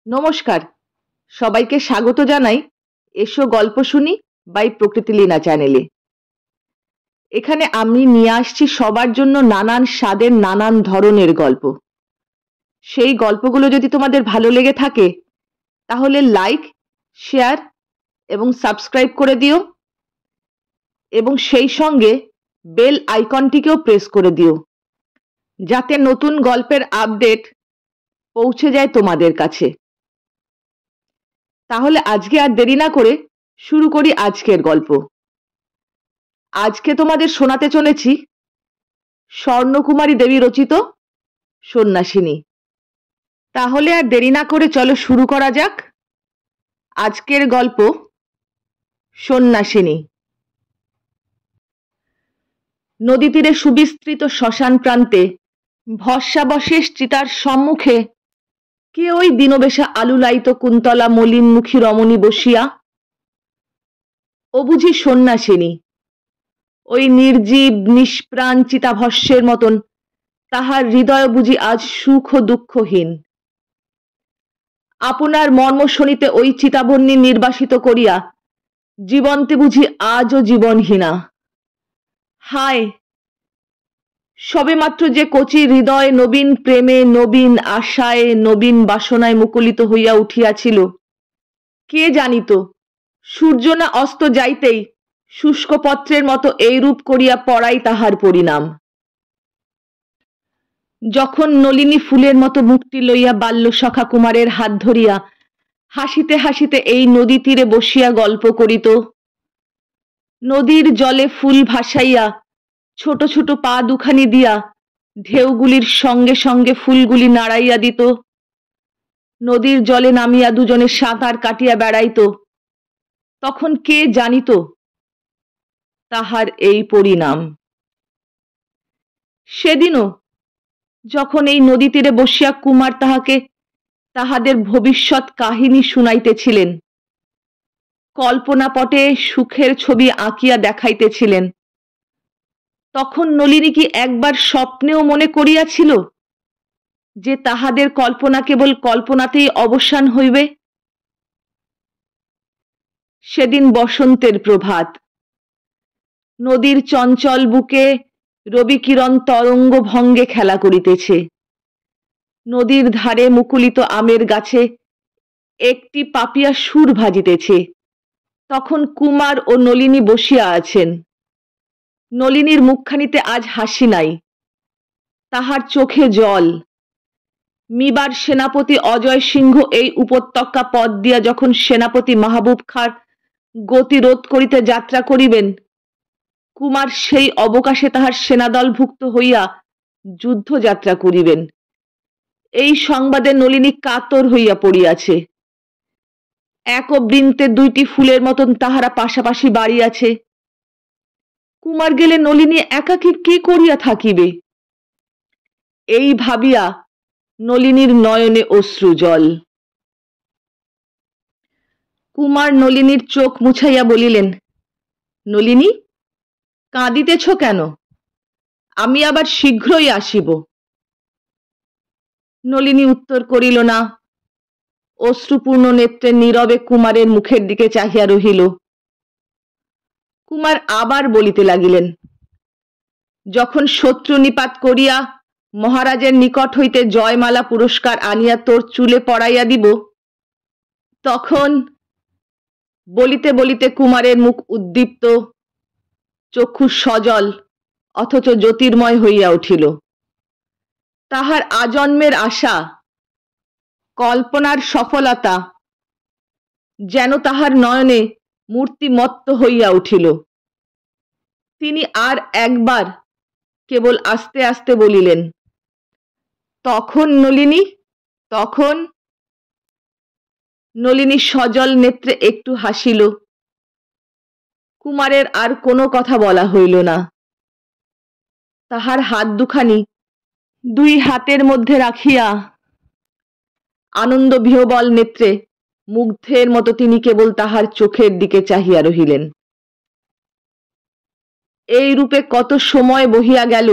নমস্কার, সবাইকে স্বাগত জানাই এসো গল্প শুনি বাই প্রকৃতিলীনা চ্যানেলে। এখানে আমি নিয়ে আসছি সবার জন্য নানান স্বাদের নানান ধরনের গল্প। সেই গল্পগুলো যদি তোমাদের ভালো লেগে থাকে তাহলে লাইক, শেয়ার এবং সাবস্ক্রাইব করে দিও এবং সেই সঙ্গে বেল আইকনটিকেও প্রেস করে দিও যাতে নতুন গল্পের আপডেট পৌঁছে যায় তোমাদের কাছে। তাহলে আজকে আর দেরি না করে শুরু করি আজকের গল্প। আজকে তোমাদের শোনাতে চলেছি স্বর্ণকুমারী দেবী রচিত সন্ন্যাসিনী। তাহলে আর দেরি না করে চলো শুরু করা যাক আজকের গল্প সন্ন্যাসিনী। নদী তীরে সুবিস্তৃত শ্মশান প্রান্তে ভস্মাবশেষ চিতার সম্মুখে কে ওই দিনবেশা আলুলায়িত কুন্তলা মলিনমুখী রমণী বসিয়া? ও বুঝি সন্ন্যাসিনী, ওই নির্জীব নিষ্প্রাণ চিতাভস্যের মতন তাহার হৃদয় বুঝি আজ সুখ ও দুঃখহীন। আপনার মর্ম শোনিতে ওই চিতাবন্যী নির্বাসিত করিয়া জীবন্তে বুঝি আজও জীবনহীনা। হায়, সবেমাত্র যে কচি হৃদয় নবীন প্রেমে, নবীন আশায়, নবীন বাসনায় মুকুলিত হইয়া উঠিয়াছিল, কে জানিত সূর্য না অস্ত যাইতেই শুষ্ক পত্রের মতো এইরূপ করিয়া পড়াই তাহার পরিণাম। যখন নলিনী ফুলের মতো মুখটি লইয়া বাল্যসখা কুমারের হাত ধরিয়া হাসিতে হাসিতে এই নদী তীরে বসিয়া গল্প করিত, নদীর জলে ফুল ভাসাইয়া ছোট ছোট পা দুখানি দিয়া ঢেউগুলির সঙ্গে সঙ্গে ফুলগুলি নাড়াইয়া দিত, নদীর জলে নামিয়া দুজনে সাঁতার কাটিয়া বেড়াইত, তখন কে জানিত তাহার এই পরিণাম। সেদিনও যখন এই নদী তীরে বসিয়া কুমার তাহাকে তাহাদের ভবিষ্যৎ কাহিনী শুনাইতেছিলেন, কল্পনাপটে সুখের ছবি আঁকিয়া দেখাইতেছিলেন, তখন নলিনী কি একবার স্বপ্নেও মনে করিয়াছিল যে তাহাদের কল্পনা কেবল কল্পনাতেই অবসান হইবে? সেদিন বসন্তের প্রভাত, নদীর চঞ্চল বুকে রবিকিরণ তরঙ্গ ভঙ্গে খেলা করিতেছে, নদীর ধারে মুকুলিত আমের গাছে একটি পাপিয়া সুর ভাজিতেছে, তখন কুমার ও নলিনী বসিয়া আছেন। নলিনীর মুখখানিতে আজ হাসি নাই, তাহার চোখে জল। মিবার সেনাপতি অজয় সিংহ এই উপত্যকা পথ দিয়া যখন সেনাপতি মাহবুব খাঁর গতিরোধ করিতে যাত্রা করিবেন, কুমার সেই অবকাশে তাহার সেনাদলভুক্ত হইয়া যুদ্ধযাত্রা করিবেন, এই সংবাদে নলিনী কাতর হইয়া পড়িয়াছে। এক বৃন্তে দুইটি ফুলের মতন তাহারা পাশাপাশি বাড়িয়াছে। কুমার গেলে নলিনী একাকী কি করিয়া থাকিবে? এই ভাবিয়া নলিনীর নয়নে অশ্রু জল। কুমার নলিনীর চোখ মুছাইয়া বলিলেন, নলিনী, কাঁদিতেছ কেন? আমি আবার শীঘ্রই আসিব। নলিনী উত্তর করিল না, অশ্রুপূর্ণ নেত্রে নীরবে কুমারের মুখের দিকে চাহিয়া রহিল। কুমার আবার বলিতে লাগিলেন, যখন শত্রু নিপাত করিয়া মহারাজের নিকট হইতে জয়মালা পুরস্কার আনিয়া তোর চুলে পড়াইয়া দিব, তখন। বলিতে বলিতে কুমারের মুখ উদ্দীপ্ত, চক্ষু সজল অথচ জ্যোতির্ময় হইয়া উঠিল। তাহার আজন্মের আশা, কল্পনার সফলতা যেন তাহার নয়নে মূর্তিমত্ত হইয়া উঠিল। তিনি আর একবার কেবল আস্তে আস্তে বলিলেন, তখন নলিনী, তখন। নলিনী সজল নেত্রে একটু হাসিল। কুমারের আর কোনো কথা বলা হইল না। তাহার হাত দুখানি দুই হাতের মধ্যে রাখিয়া আনন্দ বিহবল নেত্রে মুগ্ধের মতো তিনি কেবল তাহার চোখের দিকে চাহিয়া রহিলেন। এই রূপে কত সময় বহিয়া গেল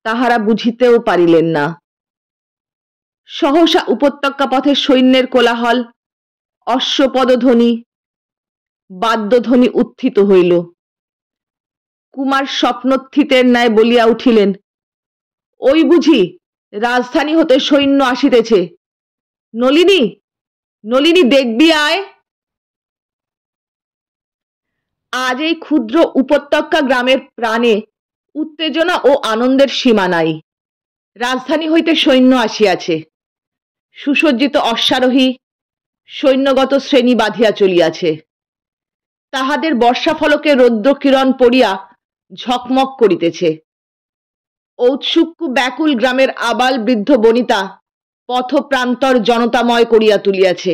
তাহারা বুঝিতেও পারিলেন না। সহসা উপত্যকা পথে সৈন্যের কোলাহল, অশ্বপদধ্বনি, বাদ্যধ্বনি উত্থিত হইল। কুমার স্বপ্নস্থিতের ন্যায় বলিয়া উঠিলেন, ওই বুঝি রাজধানী হতে সৈন্য আসিতেছে। নলিনী, নলিনী, দেখবি আয়। আজ এই ক্ষুদ্র উপত্যকা গ্রামের প্রাণে উত্তেজনা ও আনন্দের সীমা নাই। রাজধানী হইতে সৈন্য আসিয়াছে, সুসজ্জিত অশ্বারোহী সৈন্যগত শ্রেণী বাঁধিয়া চলিয়াছে। তাহাদের বর্ষাফলকে রৌদ্রকিরণ পড়িয়া ঝকমক করিতেছে। ঔৎসুক্য ব্যাকুল গ্রামের আবাল বৃদ্ধ বনিতা পথপ্রান্তর জনতাময় করিয়া তুলিয়াছে।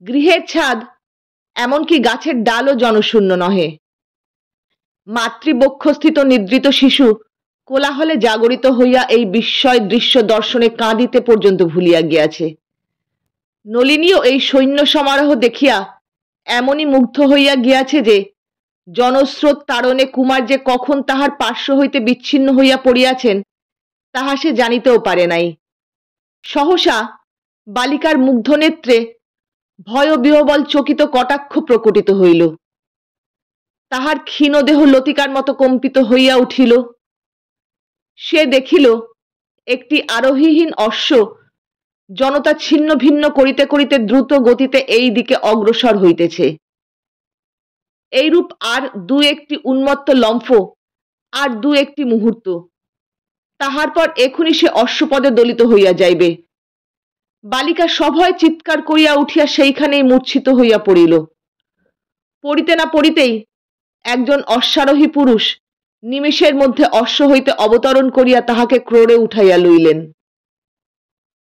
গৃহের ছাদ, এমনকি গাছের ডালও জনশূন্য নহে। মাতৃবক্ষস্থিত নিদ্রিত শিশু কোলাহলে জাগরিত হইয়া এই বিস্ময় দৃশ্য দর্শনে কাঁদিতে পর্যন্ত ভুলিয়া গিয়াছে। নলিনীও এই সৈন্য সমারোহ দেখিয়া এমনই মুগ্ধ হইয়া গিয়াছে যে জনস্রোত তাড়নে কুমার যে কখন তাহার পার্শ্ব হইতে বিচ্ছিন্ন হইয়া পড়িয়াছেন তাহা সে জানিতেও পারে নাই। সহসা বালিকার মুগ্ধ নেত্রে ভয় বিহবল চকিত কটাক্ষ প্রকটিত হইল। তাহার ক্ষীণ দেহ লতিকার মতো কম্পিত হইয়া উঠিল। সে দেখিল একটি আরোহীহীন অশ্ব জনতা ছিন্ন ভিন্ন করিতে করিতে দ্রুত গতিতে এই দিকে অগ্রসর হইতেছে। এইরূপ আর দু একটি উন্মত্ত লম্ফ, আর দু একটি মুহূর্ত, তাহার পর এখনই সে অশ্বপদে দলিত হইয়া যাইবে। বালিকা সভয় চিৎকার করিয়া উঠিয়া সেইখানেই মূর্ছিত হইয়া পড়িল। পড়িতে না পড়িতেই একজন অশ্বারোহী পুরুষ নিমেষের মধ্যে অশ্ব হইতে অবতরণ করিয়া তাহাকে ক্রোড়ে উঠাইয়া লইলেন।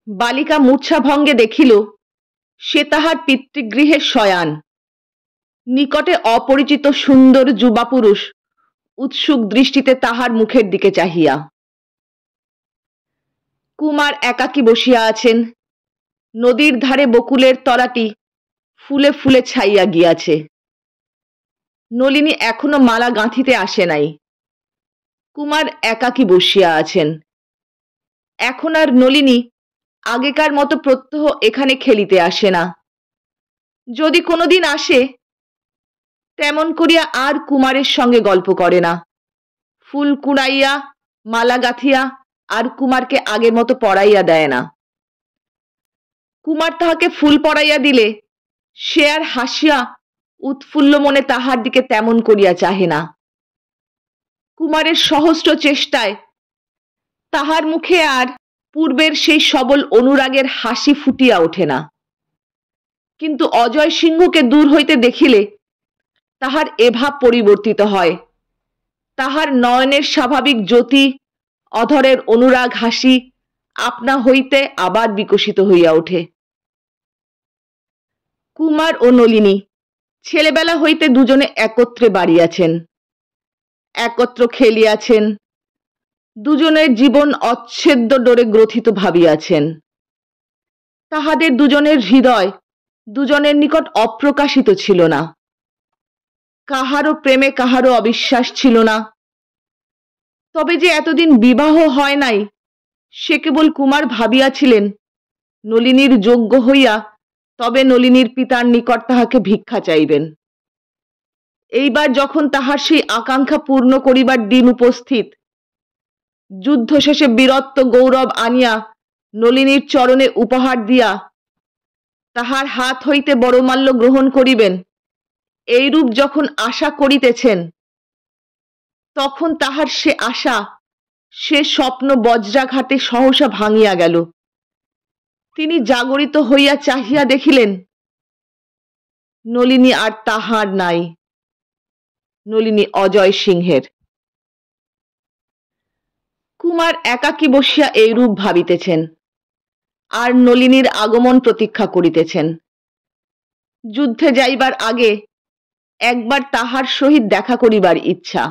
বালিকা মূর্ছাভঙ্গে দেখিল সে তাহার পিতৃগৃহে শয়ান। নিকটে অপরিচিত সুন্দর যুবা পুরুষ উৎসুক দৃষ্টিতে তাহার মুখের দিকে চাহিয়া। কুমার একাকী বসিয়া আছেন। নদীর ধারে বকুলের তলাটি ফুলে ফুলে ছাইয়া গিয়াছে। নলিনী এখনো মালা গাঁথিতে আসে নাই। কুমার একাকী বসিয়া আছেন। এখন আর নলিনী আগেকার মতো প্রত্যহ এখানে খেলিতে আসে না। যদি কোনোদিন আসে, তেমন করিয়া আর কুমারের সঙ্গে গল্প করে না। ফুল কুড়াইয়া মালা গাঁথিয়া আর কুমারকে আগের মতো পড়াইয়া দেয় না। কুমার তাহাকে ফুল পড়াইয়া দিলে সে আর হাসিয়া উৎফুল্ল মনে তাহার দিকে তেমন করিয়া চাহে না। কুমারের সহস্র চেষ্টায় তাহার মুখে আর পূর্বের সেই সবল অনুরাগের হাসি ফুটিয়া ওঠে না। কিন্তু অজয় সিংহকে দূর হইতে দেখিলে তাহার এভাব পরিবর্তিত হয়। তাহার নয়নের স্বাভাবিক জ্যোতি, অধরের অনুরাগ হাসি আপনা হইতে আবার বিকশিত হইয়া ওঠে। কুমার ও নলিনী ছেলেবেলা হইতে দুজনে একত্রে বাড়িয়াছেন, একত্র খেলিয়াছেন, দুজনের জীবন অচ্ছেদ্য ডোরে গ্রথিত ভাবিয়াছেন। তাহাদের দুজনের হৃদয় দুজনের নিকট অপ্রকাশিত ছিল না। কাহারও প্রেমে কাহারও অবিশ্বাস ছিল না। তবে যে এতদিন বিবাহ হয় নাই সে কেবল কুমার ভাবিয়াছিলেন নলিনীর যোগ্য হইয়া তবে নলিনীর পিতার নিকট তাহাকে ভিক্ষা চাইবেন। এইবার যখন তাহার সেই আকাঙ্ক্ষা পূর্ণ করিবার দিন উপস্থিত, যুদ্ধ শেষে বীরত্ব গৌরব আনিয়া নলিনীর চরণে উপহার দিয়া তাহার হাত হইতে বড়মাল্য গ্রহণ করিবেন, এইরূপ যখন আশা করিতেছেন, তখন তাহার সে আশা, সে স্বপ্ন বজ্রাঘাতে সহসা ভাঙিয়া গেল। তিনি জাগরিত হইয়া চাহিয়া দেখিলেন নলিনী আর তাহার নাই, নলিনী অজয় সিংহের। কুমার একাকী বসিয়া এইরূপ ভাবিতেছেন, আর নলিনীর আগমন প্রতীক্ষা করিতেছেন। যুদ্ধে যাইবার আগে একবার তাহার সহিত দেখা করিবার ইচ্ছা।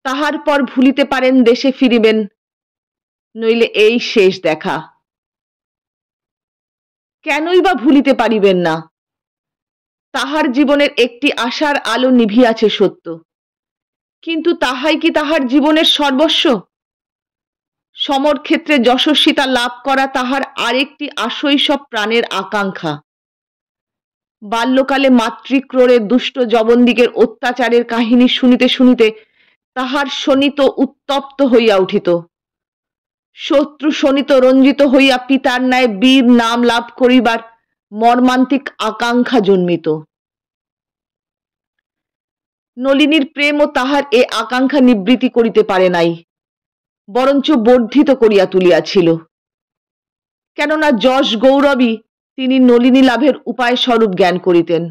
তাহার পর ভুলিতে পারেন দেশে ফিরিবেন, নইলে এই শেষ দেখা। কেনই বা ভুলিতে পারিবেন না? তাহার জীবনের একটি আশার আলো নিভিয়াছে সত্য, কিন্তু তাহাই কি তাহার জীবনের সর্বস্ব? সমর ক্ষেত্রে যশস্বিতা লাভ করা তাহার আরেকটি আশৈশব প্রাণের আকাঙ্ক্ষা। বাল্যকালে মাতৃক্রোড়ে দুষ্ট জবনদিগের অত্যাচারের কাহিনী শুনিতে শুনিতে তাহার শোণিত উত্তপ্ত হইয়া উঠিত। শত্রু শোণিত রঞ্জিত হইয়া পিতার ন্যায় বীর নাম লাভ করিবার মর্মান্তিক আকাঙ্ক্ষা জন্মিত। নলিনীর প্রেমও তাহার এ আকাঙ্ক্ষা নিবৃত্তি করিতে পারে নাই, বরঞ্চ বর্ধিত করিয়া তুলিয়াছিল। কেননা যশ গৌরবই তিনি নলিনী লাভের উপায় স্বরূপ জ্ঞান করিতেন।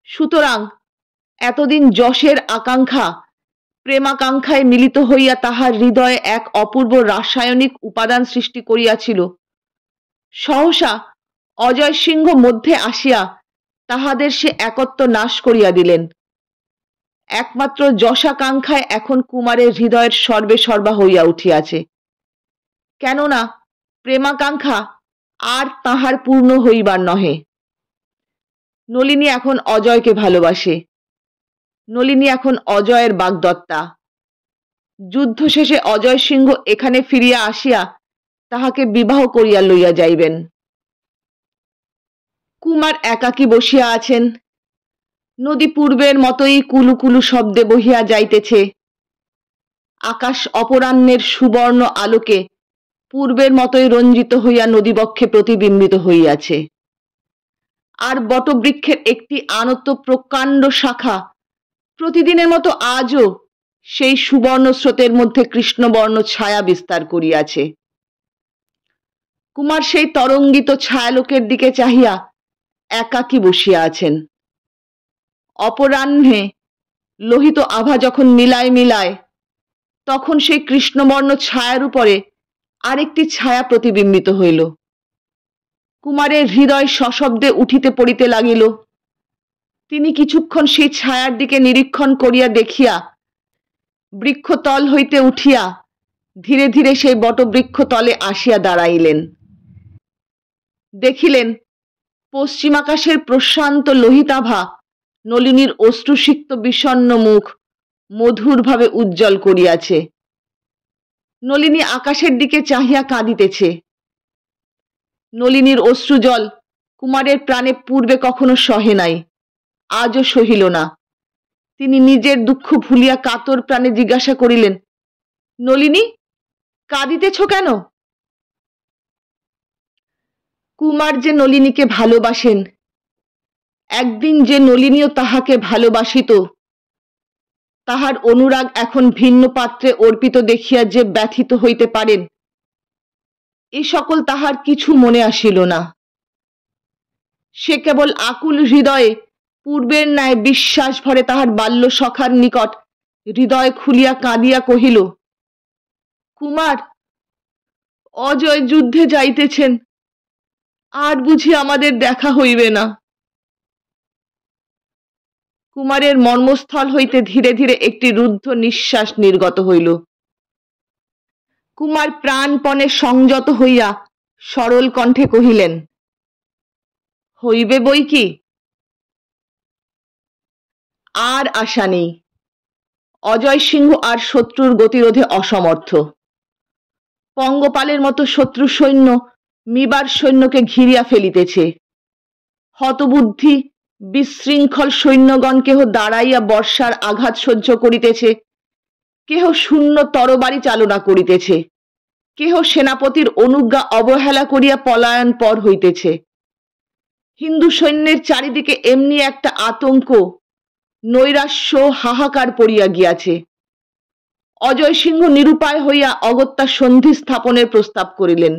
সুতরাং এতদিন যশের আকাঙ্ক্ষা প্রেমাকাঙ্ক্ষায় মিলিত হইয়া তাহার হৃদয়ে এক অপূর্ব রাসায়নিক উপাদান সৃষ্টি করিয়াছিল। সহসা অজয় সিংহ মধ্যে আসিয়া তাহাদের সে একত্ব নাশ করিয়া দিলেন। একমাত্র যশাকাঙ্ক্ষায় এখন কুমারের হৃদয়ের সর্বে সর্বা হইয়া উঠিয়াছে। কেননা প্রেমাকাঙ্ক্ষা আর তাহার পূর্ণ হইবার নহে। নলিনী এখন অজয়কে ভালোবাসে। নলিনী এখন অজয়ের বাগদত্তা। যুদ্ধ শেষে অজয় সিংহ এখানে ফিরিয়া আসিয়া তাহাকে বিবাহ করিয়া লইয়া যাইবেন। কুমার একাকী বসিয়া আছেন। নদী পূর্বের মতোই কুলু কুলু শব্দে বহিয়া যাইতেছে। আকাশ অপরাহ্নের সুবর্ণ আলোকে পূর্বের মতোই রঞ্জিত হইয়া নদীবক্ষে প্রতিবিম্বিত হইয়াছে। আর বটবৃক্ষের একটি আনত প্রকাণ্ড শাখা প্রতিদিনের মতো আজও সেই সুবর্ণ স্রোতের মধ্যে কৃষ্ণবর্ণ ছায়া বিস্তার করিয়াছে। কুমার সেই তরঙ্গিত ছায়ালোকের দিকে চাহিয়া একাকী বসিয়া আছেন। অপরাহ্নে লোহিত আভা যখন মিলায় মিলায়, তখন সেই কৃষ্ণবর্ণ ছায়ার উপরে আরেকটি ছায়া প্রতিবিম্বিত হইল। কুমারের হৃদয় সশব্দে উঠিতে পড়িতে লাগিল। তিনি কিছুক্ষণ সেই ছায়ার দিকে নিরীক্ষণ করিয়া দেখিয়া বৃক্ষতল হইতে উঠিয়া ধীরে ধীরে সেই বটবৃক্ষতলে আসিয়া দাঁড়াইলেন। দেখিলেন পশ্চিমাকাশের প্রশান্ত লোহিতাভা নলিনীর অশ্রুসিক্ত বিষণ্ণ মুখ মধুরভাবে উজ্জ্বল করিয়াছে। নলিনী আকাশের দিকে চাহিয়া কাঁদিতেছে। নলিনীর অশ্রুজল কুমারের প্রাণে পূর্বে কখনো সহে নাই, আজও সহিল না। তিনি নিজের দুঃখ ভুলিয়া কাতর প্রাণে জিজ্ঞাসা করিলেন, নলিনী, কাঁদিতেছ কেন? কুমার যে নলিনীকে ভালোবাসেন, একদিন যে নলিনীও তাহাকে ভালোবাসিত, তাহার অনুরাগ এখন ভিন্ন পাত্রে অর্পিত দেখিয়া যে ব্যথিত হইতে পারেন, এ সকল তাহার কিছু মনে আসিল না। সে কেবল আকুল হৃদয়ে পূর্বের ন্যায় বিশ্বাস ভরে তাহার বাল্য সখার নিকট হৃদয় খুলিয়া কাঁদিয়া কহিল, কুমার, অজয় যুদ্ধে যাইতেছেন, আর বুঝি আমাদের দেখা হইবে না। কুমারের মর্মস্থল হইতে ধীরে ধীরে একটি রুদ্ধ নিঃশ্বাস নির্গত হইল। কুমার প্রাণপণে সংযত হইয়া সরল কণ্ঠে কহিলেন, হইবে বই কি। আর আশা নেই। অজয় সিংহ আর শত্রুর গতিরোধে অসমর্থ। পঙ্গপালের মতো শত্রু সৈন্য মিবার সৈন্যকে ঘিরিয়া ফেলিতেছে। হতবুদ্ধি বিশৃঙ্খল সৈন্যগণ কেহ দাঁড়াইয়া বর্ষার আঘাত সহ্য করিতেছে, কেহ শূন্য তরবারি চালনা করিতেছে, কেহ সেনাপতির অনুজ্ঞা অবহেলা করিয়া পলায়ন পর হইতেছে। হিন্দু সৈন্যের চারিদিকে এমনি একটা আতঙ্ক, নৈরাশ্য, হাহাকার পড়িয়া গিয়াছে। অজয় সিংহ নিরুপায় হইয়া অগত্যা সন্ধি স্থাপনের প্রস্তাব করিলেন।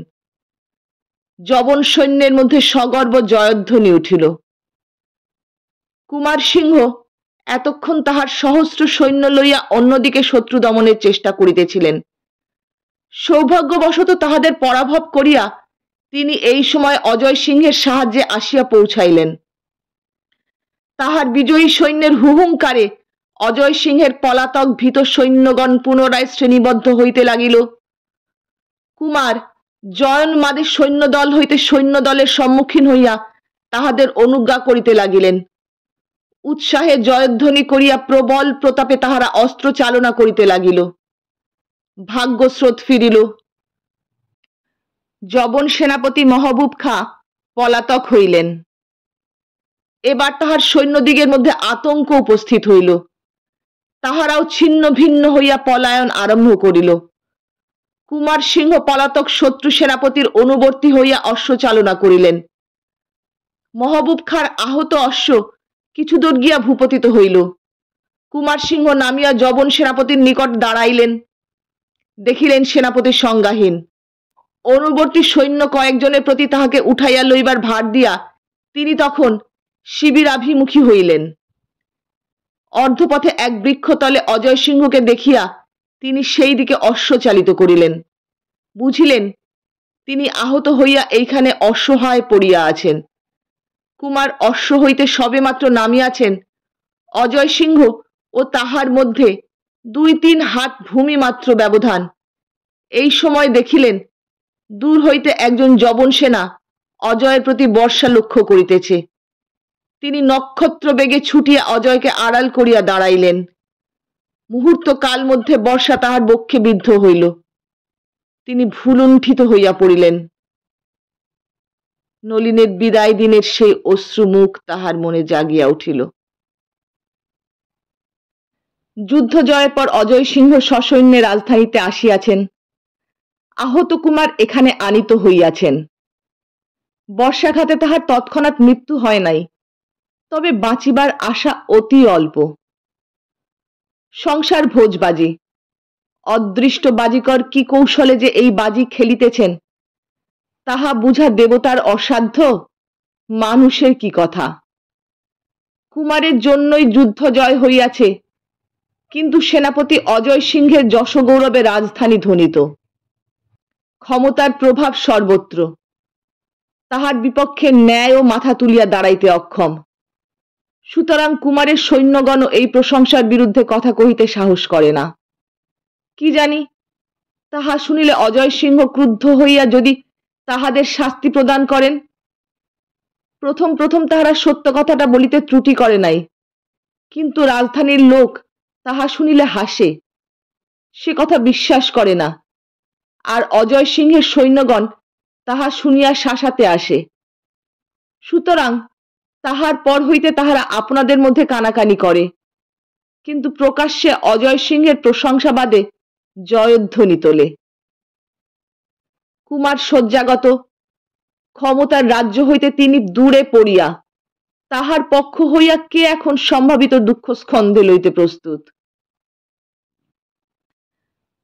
যবন সৈন্যের মধ্যে সগর্ব জয়ধ্বনি উঠিল। কুমার সিংহ এতক্ষণ তাহার সহস্র সৈন্য লইয়া অন্যদিকে শত্রু দমনের চেষ্টা করিতেছিলেন। সৌভাগ্যবশত তাহাদের পরাভব করিয়া তিনি এই সময় অজয় সিংহের সাহায্যে আসিয়া পৌঁছাইলেন। তাহার বিজয়ী সৈন্যের হুহুঙ্কারে অজয় সিংহের পলাতক ভীত সৈন্যগণ পুনরায় শ্রেণীবদ্ধ হইতে লাগিল। কুমার জয়ন্মাদের সৈন্যদল হইতে সৈন্যদলের সম্মুখীন হইয়া তাহাদের অনুজ্ঞা করিতে লাগিলেন। উৎসাহে জয়ধ্বনি করিয়া প্রবল প্রতাপে তাহারা অস্ত্র চালনা করিতে লাগিল। ভাগ্যস্রোত ফিরিল। যবন সেনাপতি মহবুব খাঁ পলাতক হইলেন। এবার তাহার সৈন্যদিগের মধ্যে আতঙ্ক উপস্থিত হইল। তাহারাও ছিন্ন ভিন্ন হইয়া পলায়ন আরম্ভ করিল। কুমার সিংহ পলাতক শত্রু সেনাপতির অনুবর্তী হইয়া অশ্ব চালনা করিলেন। মহবুব খাঁর আহত অশ্ব কিছু দূর গিয়া ভূপতিত হইল। কুমার সিংহ নামিয়া যবন সেনাপতির নিকট দাঁড়াইলেন। দেখিলেন সেনাপতি সংজ্ঞাহীন। অনুবর্তী সৈন্য কয়েকজনের প্রতি তাহাকে উঠাইয়া লইবার ভার দিয়া তিনি তখন শিবিরাভিমুখী হইলেন। অর্ধপথে এক বৃক্ষতলে অজয় সিংহকে দেখিয়া তিনি সেই দিকে অশ্ব চালিত করিলেন। বুঝিলেন তিনি আহত হইয়া এইখানে অসহায় পড়িয়া আছেন। কুমার অশ্ব হইতে সবেমাত্র নামিয়াছেন, অজয় সিংহ ও তাহার মধ্যে 2-3 হাত ভূমি মাত্র ব্যবধান। এই সময় দেখিলেন দূর হইতে একজন যবন সেনা অজয়ের প্রতি বর্ষা লক্ষ্য করিতেছে। তিনি নক্ষত্র বেগে ছুটিয়া অজয়কে আড়াল করিয়া দাঁড়াইলেন। মুহূর্ত কাল মধ্যে বর্ষা তাহার বক্ষে বিদ্ধ হইল। তিনি ভুলুণ্ঠিত হইয়া পড়িলেন। নলিনের বিদায় দিনের সেই অশ্রুমুখ তাহার মনে জাগিয়া উঠিল। যুদ্ধ জয়ের পর অজয় সিংহ সসৈন্যে রাজধানীতে আসিয়াছেন। আহত কুমার এখানে আনিত হইয়াছেন। বর্ষাঘাতে তাহার তৎক্ষণাৎ মৃত্যু হয় নাই, তবে বাঁচিবার আশা অতি অল্প। সংসার ভোজবাজি। অদৃষ্ট বাজিকর কি কৌশলে যে এই বাজি খেলিতেছেন তাহা বুঝা দেবতার অসাধ্য, মানুষের কি কথা। কুমারের জন্যই যুদ্ধ জয় হইয়াছে, কিন্তু সেনাপতি অজয় সিংহের যশগৌরবে রাজধানী ধ্বনিত। ক্ষমতার প্রভাব সর্বত্র। তাহার বিপক্ষে ন্যায়ও মাথা তুলিয়া দাঁড়াইতে অক্ষম। সুতরাং কুমারের সৈন্যগণ এই প্রশংসার বিরুদ্ধে কথা কহিতে সাহস করে না। কি জানি, তাহা শুনিলে অজয় সিংহ ক্রুদ্ধ হইয়া যদি তাহাদের শাস্তি প্রদান করেন। প্রথম প্রথম তাহারা সত্য কথাটা বলিতে ত্রুটি করে নাই, কিন্তু রাজধানীর লোক তাহা শুনিলে হাসে, সে কথা বিশ্বাস করে না। আর অজয় সিংহের সৈন্যগণ তাহা শুনিয়া শাসাতে আসে। সুতরাং তাহার পর হইতে তাহারা আপনাদের মধ্যে কানাকানি করে, কিন্তু প্রকাশ্যে অজয় সিংহের প্রশংসাবাদে জয়ধ্বনি তোলে। কুমার শয্যাগত, ক্ষমতার রাজ্য হইতে তিনি দূরে পড়িয়া, তাহার পক্ষ হইয়া কে এখন সম্ভাবিত দুঃখ স্কন্ধে লইতে প্রস্তুত।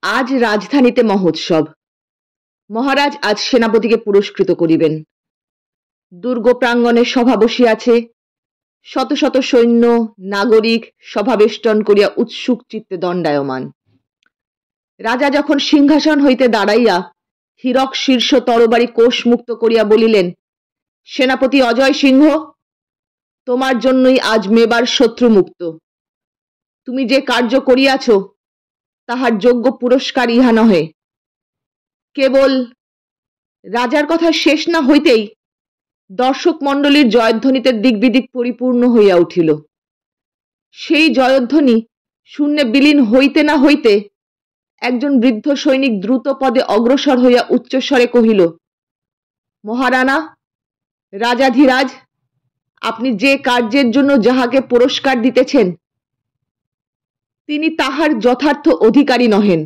আজ রাজধানীতে মহোৎসব। মহারাজ আজ সেনাপতিকে পুরস্কৃত করিবেন। দুর্গ প্রাঙ্গণে সভা বসিয়াছে। শত শত সৈন্য নাগরিক সভাবেষ্টন করিয়া উৎসুক চিত্তে দণ্ডায়মান। রাজা যখন সিংহাসন হইতে দাঁড়াইয়া হীরক শীর্ষ তরবারি কোষমুক্ত করিয়া বলিলেন, সেনাপতি অজয় সিংহ, তোমার জন্যই আজ মেবার শত্রু মুক্ত। তুমি যে কার্য করিয়াছ তাহার যোগ্য পুরস্কার ইহা নহে। কেবল রাজার কথা শেষ না হইতেই দর্শক মণ্ডলীর জয়ধ্বনিতে দিগ্বিদিক পরিপূর্ণ হইয়া উঠিল। সেই জয়ধ্বনি শূন্যে বিলীন হইতে না হইতে একজন বৃদ্ধ সৈনিক দ্রুত পদে অগ্রসর হইয়া উচ্চস্বরে কহিল, মহারানা, রাজাধিরাজ, আপনি যে কার্যের জন্য যাহাকে পুরস্কার দিতেছেন তিনি তাহার যথার্থ অধিকারী নহেন।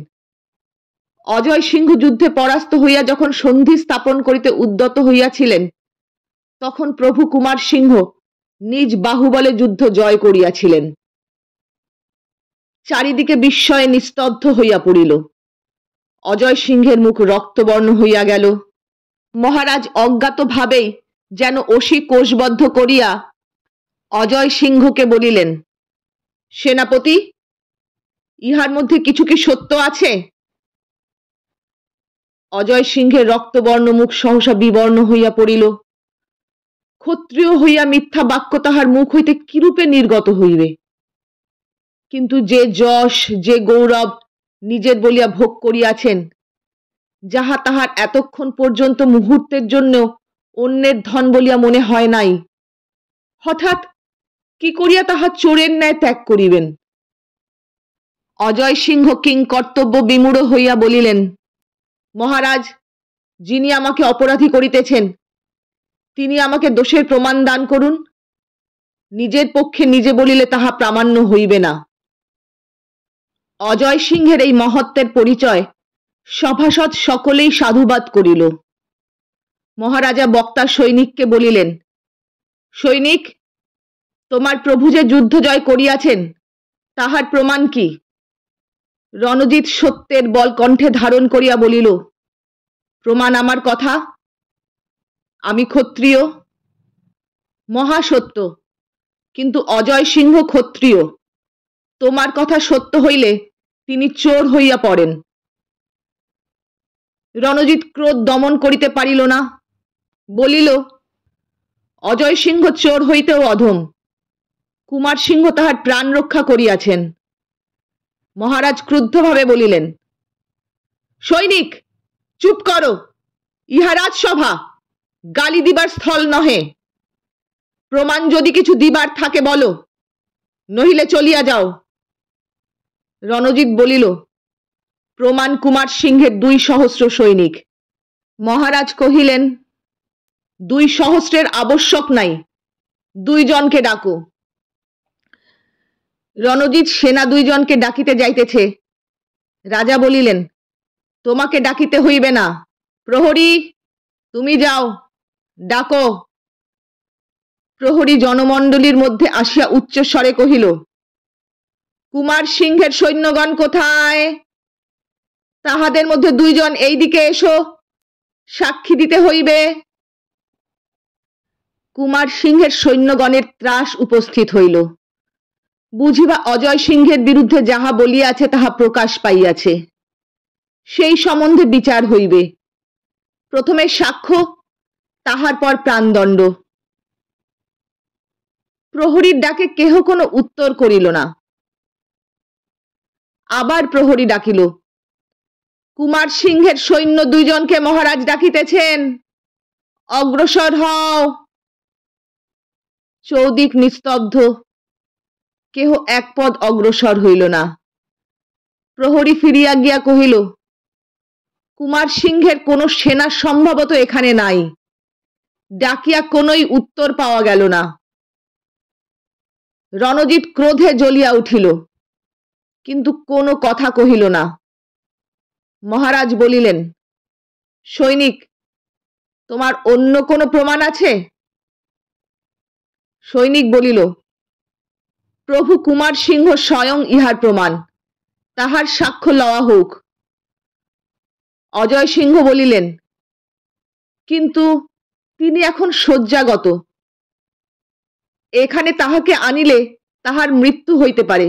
অজয় সিংহ যুদ্ধে পরাস্ত হইয়া যখন সন্ধি স্থাপন করিতে উদ্যত হইয়াছিলেন তখন প্রভু কুমার সিংহ নিজ বাহুবলে যুদ্ধ জয় করিয়াছিলেন। চারিদিকে বিস্ময়ে নিস্তব্ধ হইয়া পড়িল। অজয় সিংহের মুখ রক্তবর্ণ হইয়া গেল। মহারাজ অজ্ঞাতভাবেই যেন অসি কোষবদ্ধ করিয়া অজয় সিংহকে বলিলেন, সেনাপতি, ইহার মধ্যে কিছু কি সত্য আছে? অজয় সিংহের রক্তবর্ণ মুখ সহসা বিবর্ণ হইয়া পড়িল। ক্ষত্রিয় হইয়া মিথ্যা বাক্য তাহার মুখ হইতে কিরূপে নির্গত হইবে? কিন্তু যে যশ, যে গৌরব নিজের বলিয়া ভোগ করিয়াছেন, যাহা তাহার এতক্ষণ পর্যন্ত মুহূর্তের জন্য অন্যের ধন বলিয়া মনে হয় নাই, হঠাৎ কি করিয়া তাহা চোরের ন্যায় ত্যাগ করিবেন? অজয় সিংহ কিং কর্তব্য বিমূঢ় হইয়া বলিলেন, মহারাজ, যিনি আমাকে অপরাধী করিতেছেন তিনি আমাকে দোষের প্রমাণ দান করুন। নিজের পক্ষে নিজে বলিলে তাহা প্রামাণ্য হইবে না। অজয় সিংহের এই মহত্বের পরিচয় সভাসদ সকলেই সাধুবাদ করিল। মহারাজা বক্তা সৈনিককে বলিলেন, সৈনিক, তোমার প্রভু যে যুদ্ধ জয় করিয়াছেন তাহার প্রমাণ কি? রণজিৎ সত্যের বল কণ্ঠে ধারণ করিয়া বলিল, প্রমাণ আমার কথা। আমি ক্ষত্রিয়। মহাসত্য, কিন্তু অজয় সিংহ ক্ষত্রিয়। তোমার কথা সত্য হইলে তিনি চোর হইয়া পড়েন। রণজিৎ ক্রোধ দমন করিতে পারিল না, বলিল, অজয় সিংহ চোর হইতেও অধম। কুমার সিংহ তাহার প্রাণ রক্ষা করিয়াছেন। মহারাজ ক্রুদ্ধভাবে বলিলেন, সৈনিক, চুপ করো, ইহা রাজসভা, গালি দিবার স্থল নহে। প্রমাণ যদি কিছু দিবার থাকে বলো, নহিলে চলিয়া যাও। রণজিৎ বলিল, প্রমাণ কুমার সিংহের 2 সহস্র সৈনিক। মহারাজ কহিলেন, 2 সহস্রের আবশ্যক নাই, 2 জনকে ডাকো। রণজিৎ সেনা 2 জনকে ডাকিতে যাইতেছে। রাজা বলিলেন, তোমাকে ডাকিতে হইবে না, প্রহরী, তুমি যাও, ডাকো। প্রহরী জনমণ্ডলীর মধ্যে আসিয়া উচ্চস্বরে কহিল, কুমার সিংহের সৈন্যগণ কোথায়? তাহাদের মধ্যে 2 জন এই দিকে এসো, সাক্ষী দিতে হইবে। কুমার সিংহের সৈন্যগণের ত্রাস উপস্থিত হইল। বুঝিবা অজয় সিংহের বিরুদ্ধে যাহা বলিয়াছে তাহা প্রকাশ পাইয়াছে, সেই সম্বন্ধে বিচার হইবে। প্রথমে সাক্ষ্য, তাহার পর প্রাণদণ্ড। প্রহরীর ডাকে কেহ কোনো উত্তর করিল না। আবার প্রহরী ডাকিল, কুমার সিংহের সৈন্য 2 জনকে মহারাজ ডাকিতেছেন, অগ্রসর হও। চৌদিক নিস্তব্ধ, কেহ এক পদ অগ্রসর হইল না। প্রহরী ফিরিয়া গিয়া কহিল, কুমার সিংহের কোনো সেনা সম্ভবত এখানে নাই, ডাকিয়া কোনোই উত্তর পাওয়া গেল না। রণজিৎ ক্রোধে জ্বলিয়া উঠিল, কিন্তু কোনো কথা কহিল না। মহারাজ বলিলেন, সৈনিক, তোমার অন্য কোনো প্রমাণ আছে? সৈনিক বলিল, প্রভু কুমার সিংহ স্বয়ং ইহার প্রমাণ, তাহার সাক্ষ্য লওয়া হোক। অজয় সিংহ বলিলেন, কিন্তু তিনি এখন শয্যাগত, এখানে তাহাকে আনিলে তাহার মৃত্যু হইতে পারে।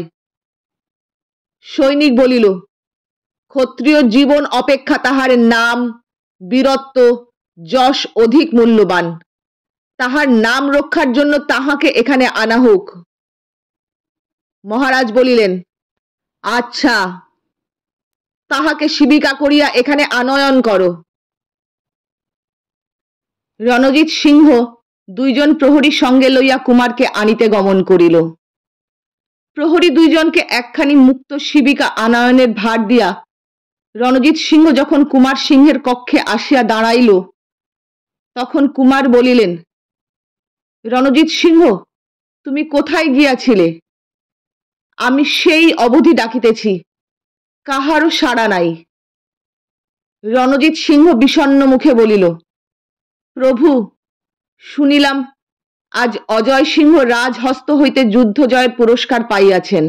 সৈনিক বলিল, ক্ষত্রিয় জীবন অপেক্ষা তাহার নাম, বীরত্ব, যশ অধিক মূল্যবান। তাহার নাম রক্ষার জন্য তাহাকে এখানে আনা হোক। মহারাজ বলিলেন, আচ্ছা, তাহাকে শিবিকা করিয়া এখানে আনয়ন করো। রণজিৎ সিংহ 2 জন প্রহরী সঙ্গে লইয়া কুমারকে আনিতে গমন করিল। প্রহরী 2 জনকে একখানি মুক্ত শিবিকা আনয়নের ভার দিয়া রণজিৎ সিংহ যখন কুমার সিংহের কক্ষে আসিয়া দাঁড়াইল, তখন কুমার বলিলেন, রণজিৎ সিংহ, তুমি কোথায় গিয়াছিলে? আমি সেই অবধি ডাকিতেছি, কাহারও সাড়া নাই। রণজিৎ সিংহ বিষণ্ণ মুখে বলিল, প্রভু, শুনিলাম আজ অজয় সিংহ রাজহস্ত হইতে যুদ্ধ জয়ের পুরস্কার পাইয়াছেন।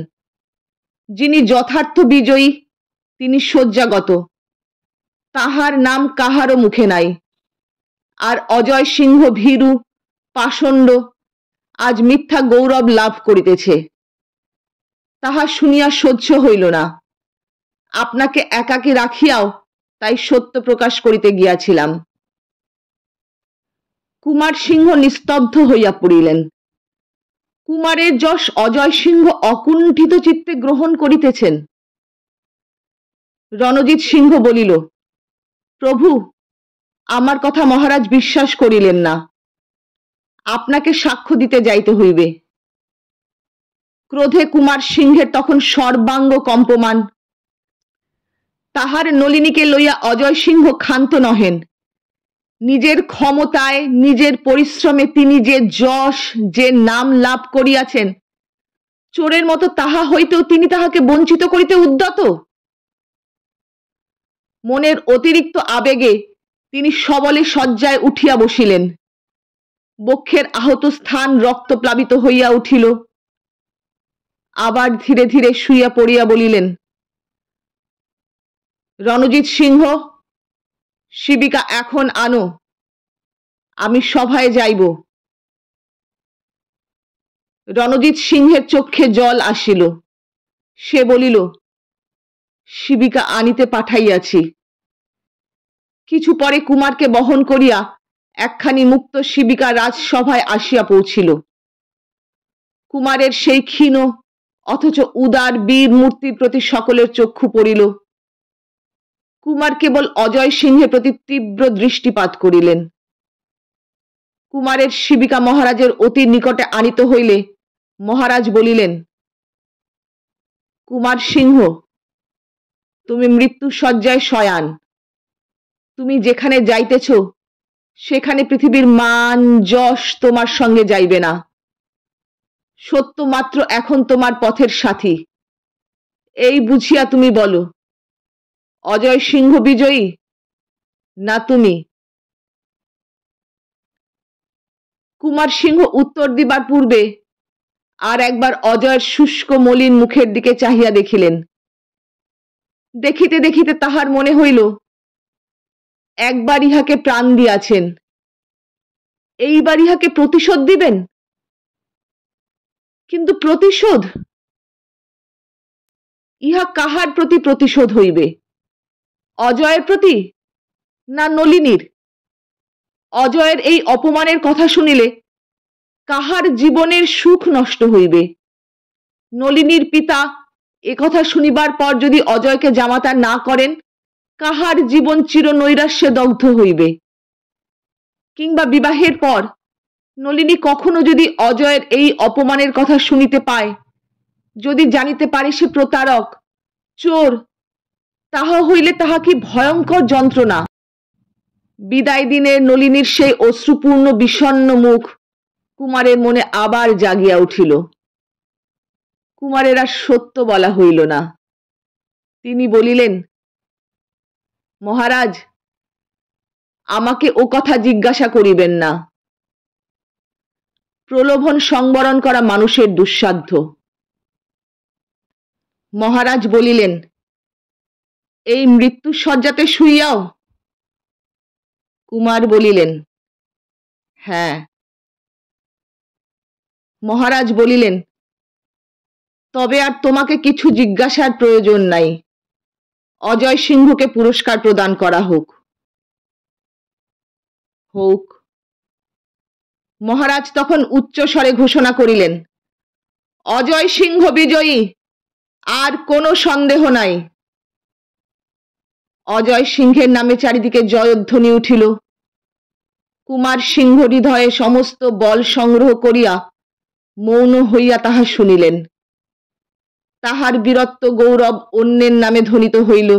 যিনি যথার্থ বিজয়ী তিনি শয্যাগত, তাহার নাম কাহারও মুখে নাই। আর অজয় সিংহ ভীরু পাষণ্ড আজ মিথ্যা গৌরব লাভ করিতেছে। তাহা শুনিয়া সহ্য হইল না। আপনাকে একাকী রাখিয়াও তাই সত্য প্রকাশ করিতে গিয়াছিলাম। কুমার সিংহ নিস্তব্ধ হইয়া পড়িলেন। কুমারের যশ অজয় সিংহ অকুণ্ঠিত চিত্তে গ্রহণ করিতেছেন। রণজিৎ সিংহ বলিল, প্রভু, আমার কথা মহারাজ বিশ্বাস করিলেন না, আপনাকে সাক্ষ্য দিতে যাইতে হইবে। ক্রোধে কুমার সিংহের তখন সর্বাঙ্গ কম্পমান। তাহার নলিনীকে লইয়া অজয় সিংহ ক্ষান্ত নহেন। নিজের ক্ষমতায় নিজের পরিশ্রমে তিনি যে যশ যে নাম লাভ করিয়াছেন, চোরের মতো তাহা হইতেও তিনি তাহাকে বঞ্চিত করিতে উদ্যত। মনের অতিরিক্ত আবেগে তিনি সবলে শয্যায় উঠিয়া বসিলেন। বক্ষের আহত স্থান রক্তপ্লাবিত হইয়া উঠিল। আবার ধীরে ধীরে শুইয়া পড়িয়া বলিলেন, রণজিৎ সিংহ, শিবিকা এখন আনো, আমি সভায় যাইব। রণজিৎ সিংহের চক্ষে জল আসিল। সে বলিল, শিবিকা আনিতে পাঠাইয়াছি। কিছু পরে কুমারকে বহন করিয়া একখানি মুক্ত শিবিকা রাজসভায় আসিয়া পৌঁছিল। কুমারের সেই ক্ষীণ অথচ উদার বীর মূর্তির প্রতি সকলের চক্ষু পড়িল। কুমার কেবল অজয় সিংহের প্রতি তীব্র দৃষ্টিপাত করিলেন। কুমারের শিবিকা মহারাজের অতি নিকটে আনিত হইলে মহারাজ বলিলেন, কুমার সিংহ, তুমি মৃত্যু শয্যায় শয়ান। তুমি যেখানে যাইতেছ সেখানে পৃথিবীর মান যশ তোমার সঙ্গে যাইবে না। সত্য মাত্র এখন তোমার পথের সাথী। এই বুঝিয়া তুমি বলো, অজয় সিংহ বিজয়ী না তুমি? কুমার সিংহ উত্তর দিবার পূর্বে আর একবার অজয়ের শুষ্ক মলিন মুখের দিকে চাহিয়া দেখিলেন। দেখিতে দেখিতে তাহার মনে হইল, একবার ইহাকে প্রাণ দিয়াছেন, এইবার ইহাকে প্রতিশোধ দিবেন। কিন্তু প্রতিশোধ, ইহা কাহার প্রতি প্রতিশোধ হইবে? অজয়ের প্রতি না নলিনীর? অজয়ের এই অপমানের কথা শুনিলে কাহার জীবনের সুখ নষ্ট হইবে? নলিনীর পিতা একথা শুনিবার পর যদি অজয়কে জামাতা না করেন, কাহার জীবন চির নৈরাশ্যে দগ্ধ হইবে? কিংবা বিবাহের পর নলিনী কখনো যদি অজয়ের এই অপমানের কথা শুনিতে পায়, যদি জানিতে পারে সে প্রতারক, চোর, তাহা হইলে তাহা কি ভয়ঙ্কর যন্ত্রণা! বিদায় দিনের নলিনীর সেই অশ্রুপূর্ণ বিষণ্ণ মুখ কুমারের মনে আবার জাগিয়া উঠিল। কুমারের আর সত্য বলা হইল না। তিনি বলিলেন, মহারাজ, আমাকে ও কথা জিজ্ঞাসা করিবেন না। প্রলোভন সংবরণ করা মানুষের দুঃসাধ্য। মহারাজ বলিলেন, এই মৃত্যু শয্যাতে শুইয়াও? কুমার বলিলেন, হ্যাঁ। মহারাজ বলিলেন, তবে আর তোমাকে কিছু জিজ্ঞাসার প্রয়োজন নাই। অজয় সিংহকে পুরস্কার প্রদান করা হোক। হোক। মহারাজ তখন উচ্চ স্বরে ঘোষণা করিলেন, অজয় সিংহ বিজয়ী, আর কোনো সন্দেহ নাই। অজয় সিংহের নামে চারিদিকে জয়ধ্বনি উঠিল। কুমার সিংহ হৃদয়ে সমস্ত বল সংগ্রহ করিয়া মৌন হইয়া তাহা শুনিলেন। তাহার বীরত্ব গৌরব অন্যের নামে ধ্বনিত হইল।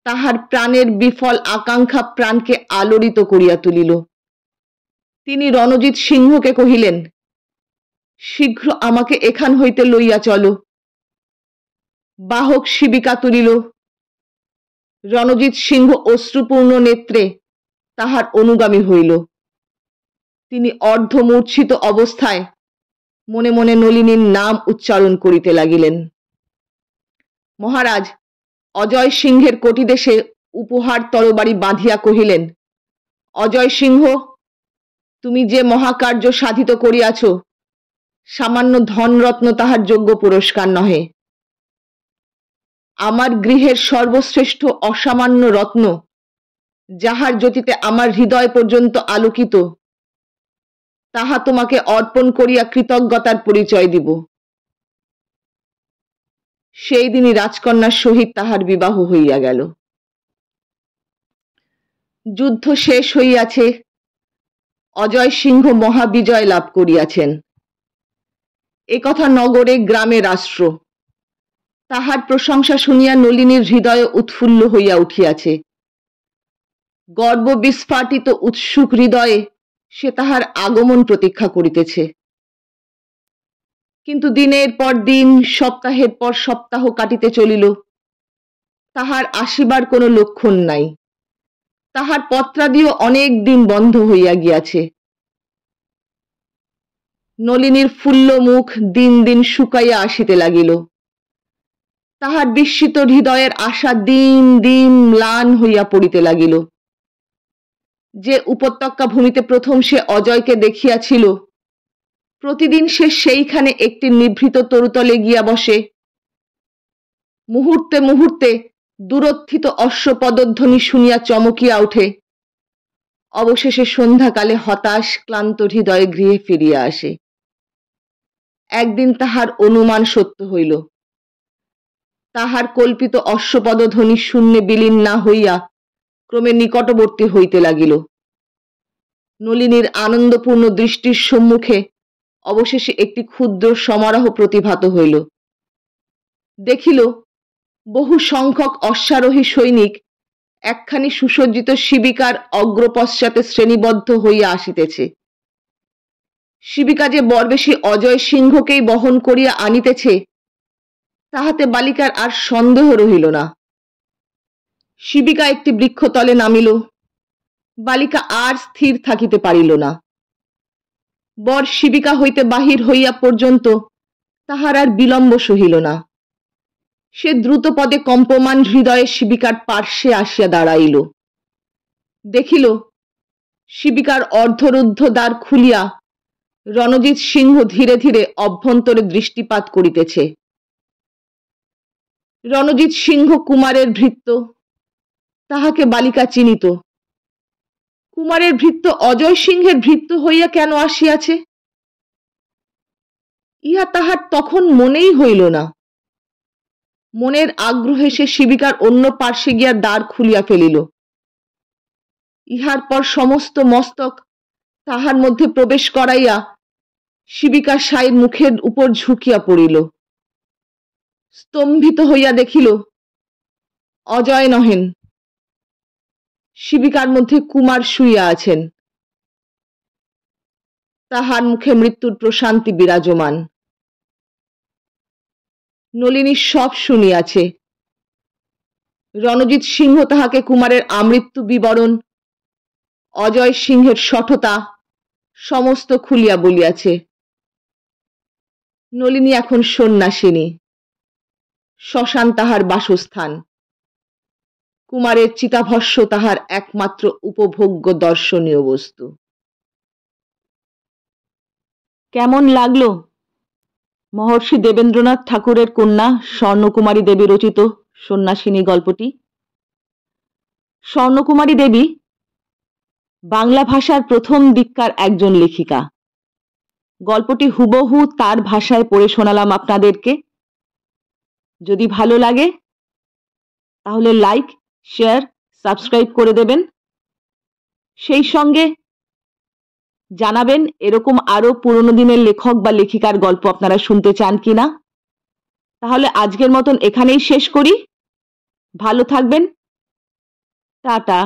তাহার প্রাণের বিফল আকাঙ্ক্ষা প্রাণকে আলোড়িত করিয়া তুলিল। তিনি রণজিৎ সিংহকে কহিলেন, শীঘ্র আমাকে এখান হইতে লইয়া চলো। বাহক শিবিকা তুলিল। রণজিৎ সিংহ অশ্রুপূর্ণ নেত্রে তাহার অনুগামী হইল। তিনি অর্ধমূর্ছিত অবস্থায় মনে মনে নলিনীর নাম উচ্চারণ করিতে লাগিলেন। মহারাজ অজয় সিংহের কটিদেশে উপহার তরবারি বাঁধিয়া কহিলেন, অজয় সিংহ, তুমি যে মহাকার্য সাধিত করিয়াছ, সামান্য ধনরত্ন তাহার যোগ্য পুরস্কার নহে। আমার গৃহের সর্বশ্রেষ্ঠ অসামান্য রত্ন, যাহার জ্যোতিতে আমার হৃদয় পর্যন্ত আলোকিত, তাহা তোমাকে অর্পণ করিয়া কৃতজ্ঞতার পরিচয় দিব। সেই দিনই রাজকন্যার সহিত তাহার বিবাহ হইয়া গেল। যুদ্ধ শেষ হইয়াছে। অজয় সিংহ মহাবিজয় লাভ করিয়াছেন। একথা নগরে গ্রামে রাষ্ট্র। তাহার প্রশংসা শুনিয়া নলিনীর হৃদয় উৎফুল্ল হইয়া উঠিয়াছে। গর্ব বিস্ফাটিত উৎসুক হৃদয়ে সে তাহার আগমন প্রতীক্ষা করিতেছে। কিন্তু দিনের পর দিন, সপ্তাহের পর সপ্তাহ কাটিতে চলিল, তাহার আসিবার কোনো লক্ষণ নাই। তাহার পত্রাদিও অনেক দিন বন্ধ হইয়া গিয়াছে। নলিনীর ফুল্ল মুখ দিন দিন শুকাইয়া আসিতে লাগিল। তাহার বিস্মিত হৃদয়ের আশা দিন দিন ম্লান হইয়া পড়িতে লাগিল। যে উপত্যকা ভূমিতে প্রথম সে অজয়কে দেখিয়াছিল, প্রতিদিন সে সেইখানে একটি নিভৃত তরুতলে গিয়া বসে। মুহূর্তে মুহূর্তে দূরোত্থিত অশ্বপদধ্বনি শুনিয়া চমকিয়া ওঠে। অবশেষে সন্ধ্যাকালে হতাশ ক্লান্ত হৃদয়ে গৃহে ফিরিয়া আসে। একদিন তাহার অনুমান সত্য হইল। তাহার কল্পিত অশ্বপদধ্বনি শূন্যে বিলীন না হইয়া ক্রমে নিকটবর্তী হইতে লাগিল। নলিনীর আনন্দপূর্ণ দৃষ্টির সম্মুখে অবশেষে একটি ক্ষুদ্র সমারোহ প্রতিভাত হইল। দেখিল বহু সংখ্যক অশ্বারোহী সৈনিক একখানি সুসজ্জিত শিবিকার অগ্রপশ্চাতে শ্রেণীবদ্ধ হইয়া আসিতেছে। শিবিকা যে বরবেশী অজয় সিংহকেই বহন করিয়া আনিতেছে, তাহাতে বালিকার আর সন্দেহ রহিল না। শিবিকা একটি বৃক্ষতলে নামিল। বালিকা আর স্থির থাকিতে পারিল না। বর শিবিকা হইতে বাহির হইয়া পর্যন্ত তাহার আর বিলম্ব সহিল না। সে দ্রুতপদে কম্পমান হৃদয়ে শিবিকার পার্শ্বে আসিয়া দাঁড়াইল। দেখিল শিবিকার অর্ধরুদ্ধ দ্বার খুলিয়া রণজিৎ সিংহ ধীরে ধীরে অভ্যন্তরে দৃষ্টিপাত করিতেছে। রণজিৎ সিংহ কুমারের ভৃত্য, তাহাকে বালিকা চিনিত। কুমারের ভৃত্য অজয় সিংহের ভৃত্য হইয়া কেন আসিয়াছে, ইহা তাহার তখন মনেই হইল না। মনের আগ্রহে সে শিবিকার অন্য পার্শ্বে গিয়া দ্বার খুলিয়া ফেলিল। ইহার পর সমস্ত মস্তক তাহার মধ্যে প্রবেশ করাইয়া শিবিকা সাইর মুখের উপর ঝুঁকিয়া পড়িল। স্তম্ভিত হইয়া দেখিল অজয় নহেন, শিবিকার মধ্যে কুমার শুইয়া আছেন। তাহার মুখে মৃত্যুর প্রশান্তি বিরাজমান। নলিনী সব শুনিয়াছে। রণজিৎ সিংহ তাহাকে কুমারের আমৃত্যু বিবরণ, অজয় সিংহের শঠতা সমস্ত খুলিয়া বলিয়াছে। নলিনী এখন সন্ন্যাসিনী। শ্মশান তাহার বাসস্থান। কুমারের চিতাভস্য তাহার একমাত্র উপভোগ্য দর্শনীয় বস্তু। কেমন লাগলো মহর্ষি দেবেন্দ্রনাথ ঠাকুরের কন্যা স্বর্ণকুমারী দেবী রচিত সন্ন্যাসিনী গল্পটি? স্বর্ণকুমারী দেবী বাংলা ভাষার প্রথম দিককার একজন লেখিকা। গল্পটি হুবহু তার ভাষায় পড়ে শোনালাম আপনাদেরকে। যদি ভালো লাগে তাহলে লাইক, শেয়ার, সাবস্ক্রাইব করে দেবেন। সেই সঙ্গে জানাবেন এরকম আরো পুরনো দিনের লেখক বা লেখিকার গল্প আপনারা শুনতে চান কিনা। তাহলে আজকের মতন এখানেই শেষ করি। ভালো থাকবেন। টাটা।